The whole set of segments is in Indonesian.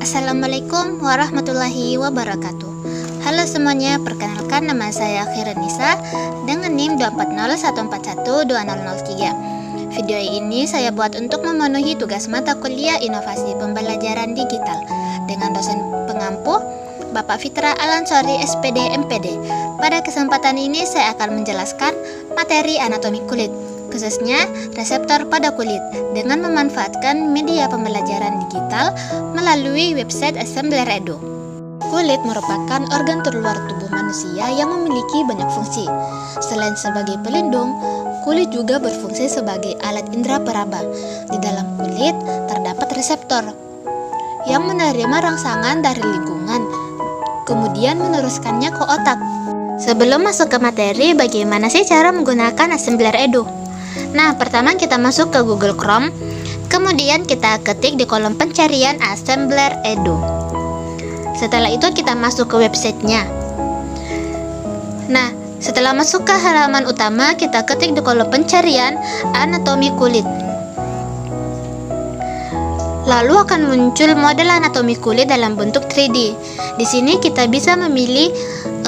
Assalamualaikum warahmatullahi wabarakatuh. Halo semuanya, perkenalkan nama saya Khiranisa dengan NIM 24014120003. Video ini saya buat untuk memenuhi tugas mata kuliah Inovasi Pembelajaran Digital dengan dosen pengampu Bapak Fitra Alansori SPD MPD. Pada kesempatan ini saya akan menjelaskan materi anatomi kulit, khususnya reseptor pada kulit, dengan memanfaatkan media pembelajaran digital melalui website Assembler Edu. Kulit merupakan organ terluar tubuh manusia yang memiliki banyak fungsi. Selain sebagai pelindung, kulit juga berfungsi sebagai alat indera peraba. Di dalam kulit terdapat reseptor yang menerima rangsangan dari lingkungan, kemudian meneruskannya ke otak. Sebelum masuk ke materi, bagaimana sih cara menggunakan Assembler Edu? Nah, pertama kita masuk ke Google Chrome, kemudian kita ketik di kolom pencarian Assembler Edu. Setelah itu kita masuk ke websitenya. Nah, setelah masuk ke halaman utama, kita ketik di kolom pencarian anatomi kulit. Lalu akan muncul model anatomi kulit dalam bentuk 3D. Di sini kita bisa memilih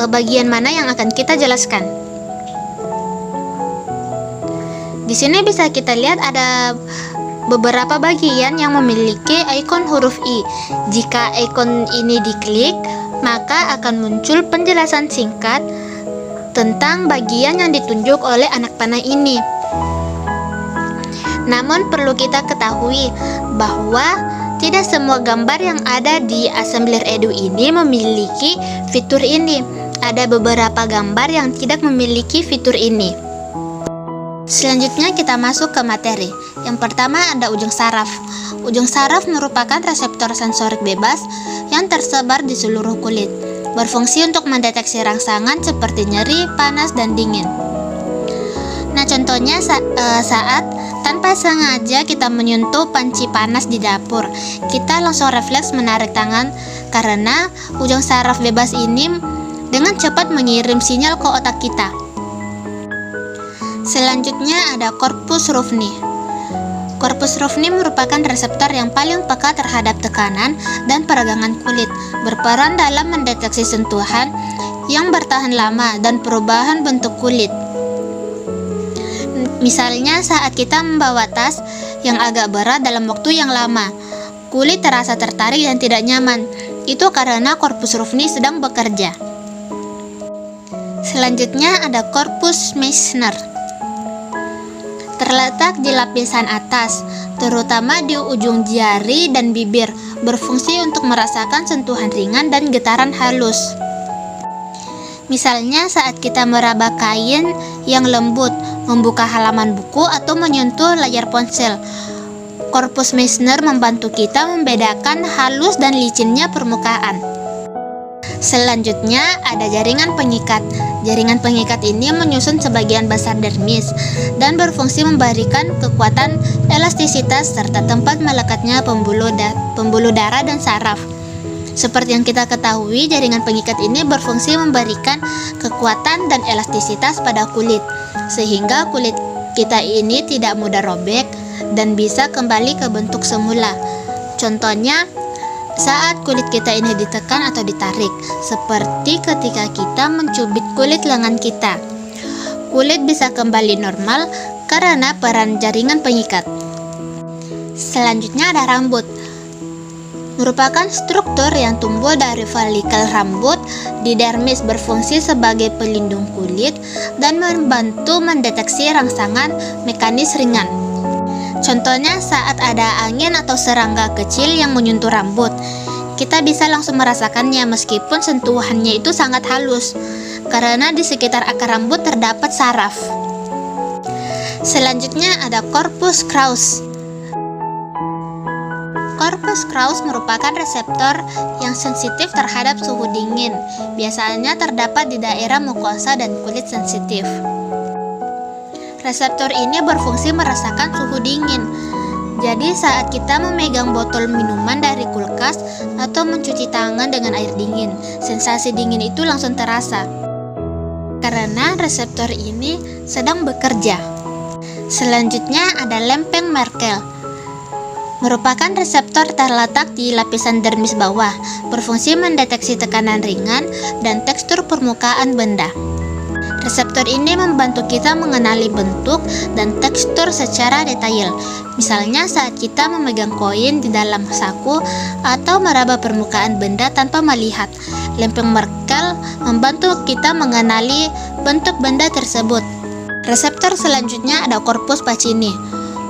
bagian mana yang akan kita jelaskan. Di sini bisa kita lihat ada beberapa bagian yang memiliki ikon huruf I. Jika ikon ini diklik, maka akan muncul penjelasan singkat tentang bagian yang ditunjuk oleh anak panah ini. Namun perlu kita ketahui bahwa tidak semua gambar yang ada di Assembler Edu ini memiliki fitur ini. Ada beberapa gambar yang tidak memiliki fitur ini. Selanjutnya kita masuk ke materi. Yang pertama ada ujung saraf. Ujung saraf merupakan reseptor sensorik bebas yang tersebar di seluruh kulit, berfungsi untuk mendeteksi rangsangan seperti nyeri, panas, dan dingin. Nah, contohnya saat tanpa sengaja kita menyentuh panci panas di dapur, kita langsung refleks menarik tangan karena ujung saraf bebas ini dengan cepat mengirim sinyal ke otak kita. Selanjutnya ada korpus rufni. Korpus rufni merupakan reseptor yang paling peka terhadap tekanan dan peragangan kulit, berperan dalam mendeteksi sentuhan yang bertahan lama dan perubahan bentuk kulit. Misalnya saat kita membawa tas yang agak berat dalam waktu yang lama, kulit terasa tertarik dan tidak nyaman. Itu karena korpus rufni sedang bekerja. Selanjutnya ada korpus Meissner. Terletak di lapisan atas, terutama di ujung jari dan bibir, berfungsi untuk merasakan sentuhan ringan dan getaran halus. Misalnya saat kita meraba kain yang lembut, membuka halaman buku, atau menyentuh layar ponsel. Korpus Meissner membantu kita membedakan halus dan licinnya permukaan. Selanjutnya ada jaringan pengikat. Jaringan pengikat ini menyusun sebagian besar dermis dan berfungsi memberikan kekuatan, elastisitas, serta tempat melekatnya pembuluh darah dan saraf. Seperti yang kita ketahui, jaringan pengikat ini berfungsi memberikan kekuatan dan elastisitas pada kulit, sehingga kulit kita ini tidak mudah robek dan bisa kembali ke bentuk semula. Contohnya, saat kulit kita ini ditekan atau ditarik, seperti ketika kita mencubit kulit lengan kita. Kulit bisa kembali normal karena peran jaringan pengikat. Selanjutnya ada rambut. Merupakan struktur yang tumbuh dari folikel rambut di dermis, berfungsi sebagai pelindung kulit dan membantu mendeteksi rangsangan mekanis ringan. Contohnya saat ada angin atau serangga kecil yang menyentuh rambut, kita bisa langsung merasakannya meskipun sentuhannya itu sangat halus, karena di sekitar akar rambut terdapat saraf. Selanjutnya ada korpus Krauss. Korpus Krauss merupakan reseptor yang sensitif terhadap suhu dingin. Biasanya terdapat di daerah mukosa dan kulit sensitif. Reseptor ini berfungsi merasakan suhu dingin. Jadi saat kita memegang botol minuman dari kulkas atau mencuci tangan dengan air dingin, sensasi dingin itu langsung terasa karena reseptor ini sedang bekerja. Selanjutnya ada lempeng Merkel. merupakan reseptor terletak di lapisan dermis bawah, berfungsi mendeteksi tekanan ringan dan tekstur permukaan benda. Reseptor ini membantu kita mengenali bentuk dan tekstur secara detail. Misalnya saat kita memegang koin di dalam saku atau meraba permukaan benda tanpa melihat. Lempeng Merkel membantu kita mengenali bentuk benda tersebut. Reseptor selanjutnya ada korpus Pacini,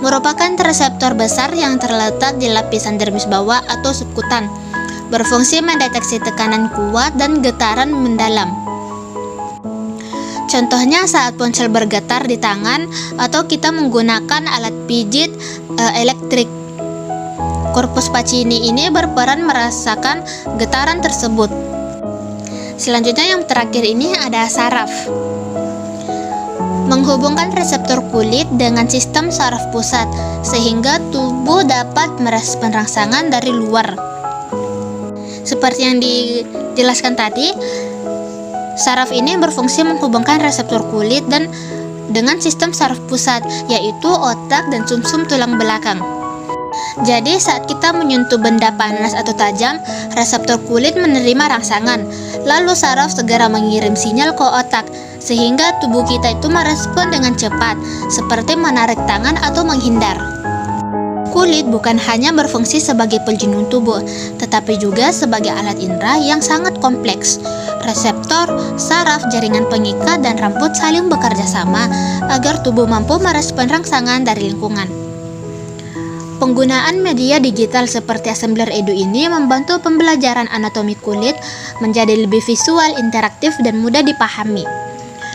merupakan reseptor besar yang terletak di lapisan dermis bawah atau subkutan, berfungsi mendeteksi tekanan kuat dan getaran mendalam. Contohnya saat ponsel bergetar di tangan atau kita menggunakan alat pijit elektrik. Korpus Pacini ini berperan merasakan getaran tersebut. Selanjutnya yang terakhir ini ada saraf, menghubungkan reseptor kulit dengan sistem saraf pusat sehingga tubuh dapat merespon rangsangan dari luar. Seperti yang dijelaskan tadi, saraf ini berfungsi menghubungkan reseptor kulit dan dengan sistem saraf pusat, yaitu otak dan sumsum tulang belakang. Jadi saat kita menyentuh benda panas atau tajam, reseptor kulit menerima rangsangan, lalu saraf segera mengirim sinyal ke otak, sehingga tubuh kita itu merespon dengan cepat, seperti menarik tangan atau menghindar. Kulit bukan hanya berfungsi sebagai pelindung tubuh, tetapi juga sebagai alat indera yang sangat kompleks. Reseptor, saraf, jaringan pengikat, dan rambut saling bekerja sama agar tubuh mampu merespon rangsangan dari lingkungan. Penggunaan media digital seperti Assembler Edu ini membantu pembelajaran anatomi kulit menjadi lebih visual, interaktif, dan mudah dipahami.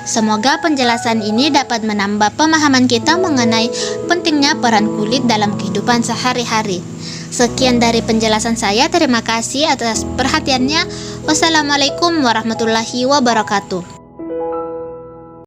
Semoga penjelasan ini dapat menambah pemahaman kita mengenai pentingnya peran kulit dalam kehidupan sehari-hari. Sekian dari penjelasan saya, terima kasih atas perhatiannya. Wassalamualaikum warahmatullahi wabarakatuh.